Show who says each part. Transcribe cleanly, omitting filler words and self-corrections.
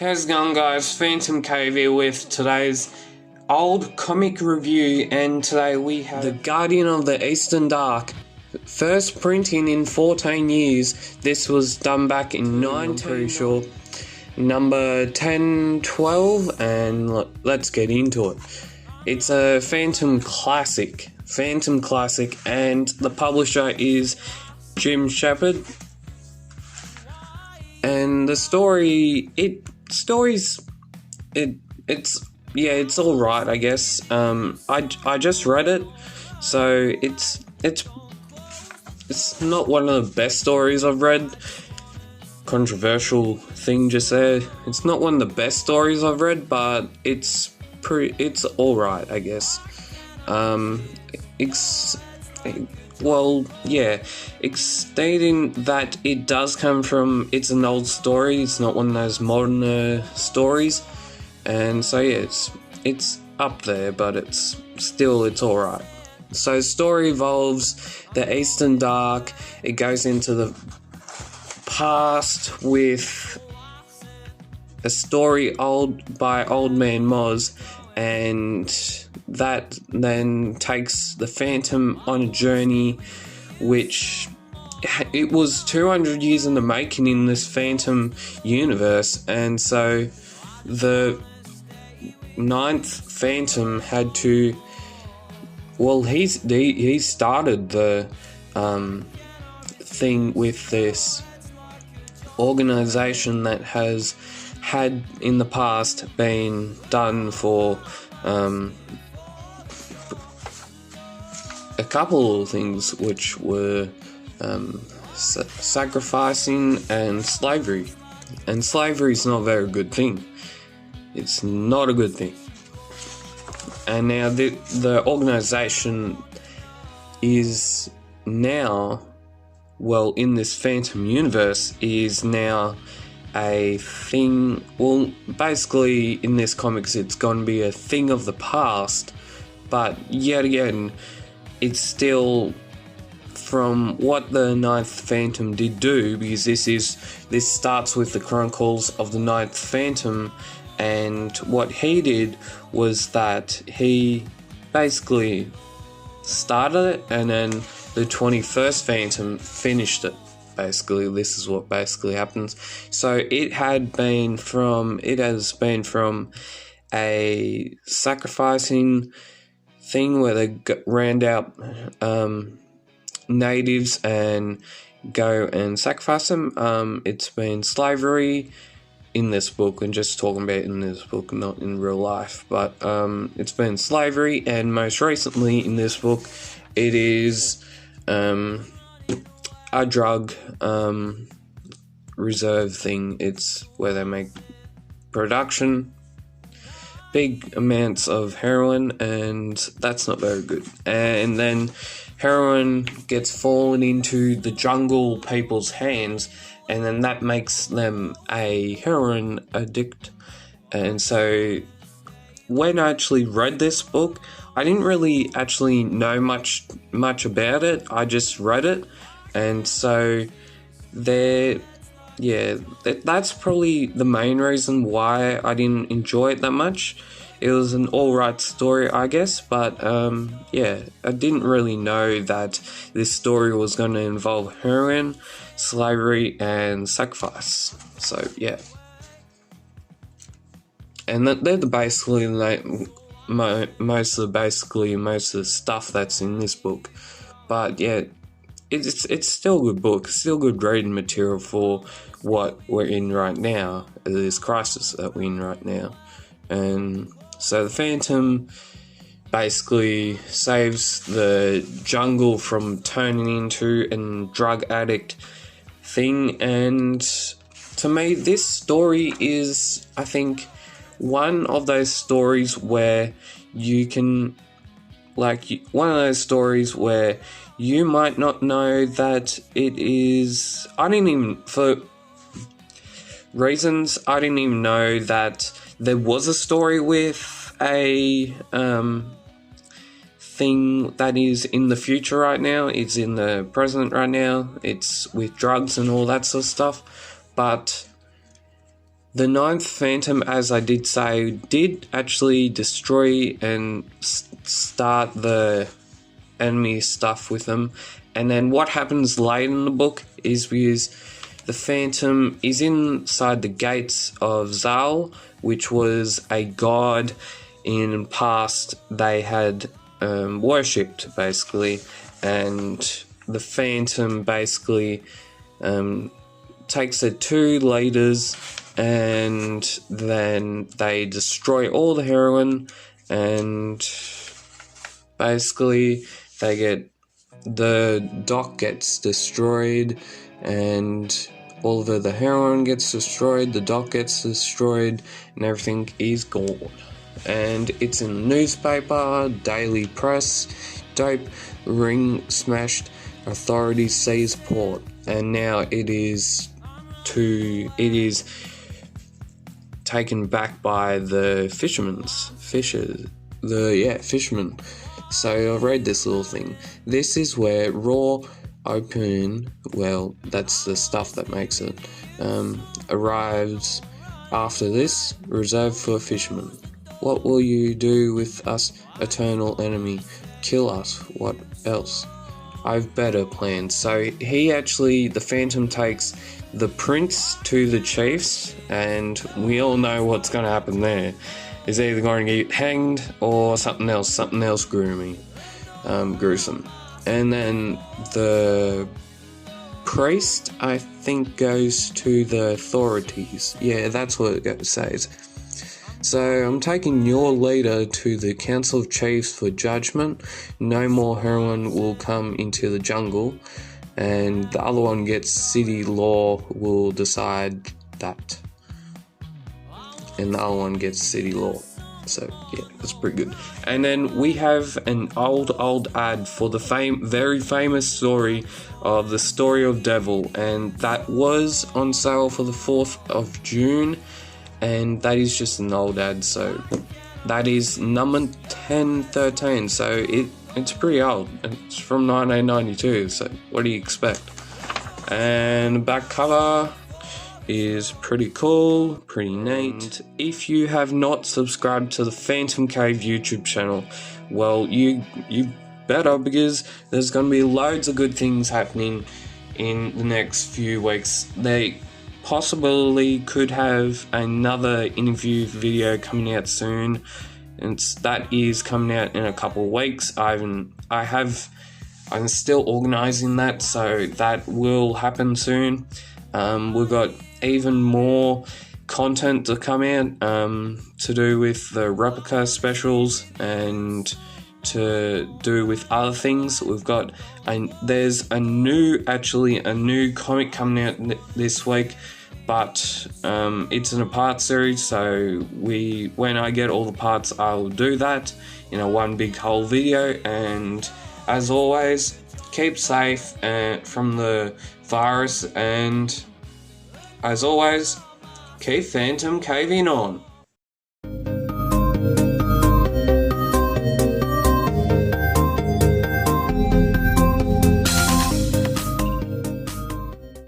Speaker 1: How's it going, guys? PhantomCave here with today's old comic review, and today we have The Guardian of the Eastern Dark. First printing in 14 years. This was done back in 19, pretty sure. Number 1012, and let's get into it. It's a Phantom classic, and the publisher is Jim Shepard. And the story, it's all right, I guess. I just read it, so it's not one of the best stories I've read. Controversial thing just there. It's not one of the best stories I've read, but it's all right, I guess. It's stating that it does come from, it's an old story, it's not one of those modern stories, and so yeah, it's up there, but it's alright. So the story involves the Eastern Dark. It goes into the past with a story by Old Man Moz, and that then takes the Phantom on a journey, which it was 200 years in the making in this Phantom universe. And so the 9th Phantom had to, well, he started the thing with this organization that has had in the past been done for a couple of things, which were sacrificing and slavery. And slavery is not a very good thing. It's not a good thing. And now the organization is now, well, in this Phantom universe, is now a thing. Well, basically in this comics it's going to be a thing of the past, but yet again it's still from what the 9th Phantom did do, because this starts with the Chronicles of the 9th Phantom, and what he did was that he basically started it, and then the 21st Phantom finished it. Basically, this is what basically happens. So it has been from a sacrificing thing where they round out natives and go and sacrifice them. It's been slavery in this book, and just talking about it in this book, not in real life, but it's been slavery, and most recently in this book it is a drug reserve thing. It's where they make production big amounts of heroin, and that's not very good. And then heroin gets fallen into the jungle people's hands, and then that makes them a heroin addict. And so when I actually read this book, I didn't really actually know much about it. I just read it. And so that's probably the main reason why I didn't enjoy it that much. It was an alright story, I guess, but I didn't really know that this story was going to involve heroin, slavery, and sacrifice. So yeah, and they're basically like most of the stuff that's in this book. But yeah, it's still a good book, still good reading material for what we're in right now, this crisis that we're in right now. And so the Phantom basically saves the jungle from turning into a drug addict thing. And to me, this story is, I think, one of those stories where you can, one of those stories where you might not know that it is. For reasons, I didn't even know that there was a story with a thing that is in the future right now. It's in the present right now. It's with drugs and all that sort of stuff. But The ninth Phantom, as I did say, did actually destroy and start the enemy stuff with them. And then what happens later in the book is because the Phantom is inside the gates of Zal, which was a god in past they had worshipped, basically. And the Phantom basically takes the two leaders, and then they destroy all the heroin, and basically the dock gets destroyed, and all of the heroin gets destroyed, the dock gets destroyed, and everything is gone. And it's in the newspaper, daily press, dope, ring smashed, authorities seize port, and now it is taken back by the fishermen. So I read this little thing. This is where raw opium, well, that's the stuff that makes it, arrives after this, reserved for fishermen. What will you do with us, eternal enemy? Kill us. What else? I've better plans. So the Phantom takes the prince to the chiefs, and we all know what's going to happen there. He's either going to get hanged or something else gruesome. And then the priest, I think, goes to the authorities. Yeah, that's what it says. So I'm taking your leader to the Council of Chiefs for judgment. No more heroin will come into the jungle. And the other one gets city law will decide that. And the other one gets city law. So yeah, that's pretty good. And then we have an old ad for the very famous story of the Story of Devil, and that was on sale for the 4th of June, and that is just an old ad, so that is number 1013, so it's pretty old. It's from 1992, so what do you expect? And the back cover is pretty cool, pretty neat. And if you have not subscribed to the PhantomCave YouTube channel, well, you better, because there's going to be loads of good things happening in the next few weeks. They possibly could have another interview video coming out soon, and that is coming out in a couple of weeks. I'm still organizing that, so that will happen soon. We've got even more content to come out to do with the replica specials and to do with other things. We've got there's a new comic coming out this week, but it's in a part series, so when I get all the parts, I'll do that in a one big whole video. And as always, keep safe from the virus, and as always, keep Phantom caving on.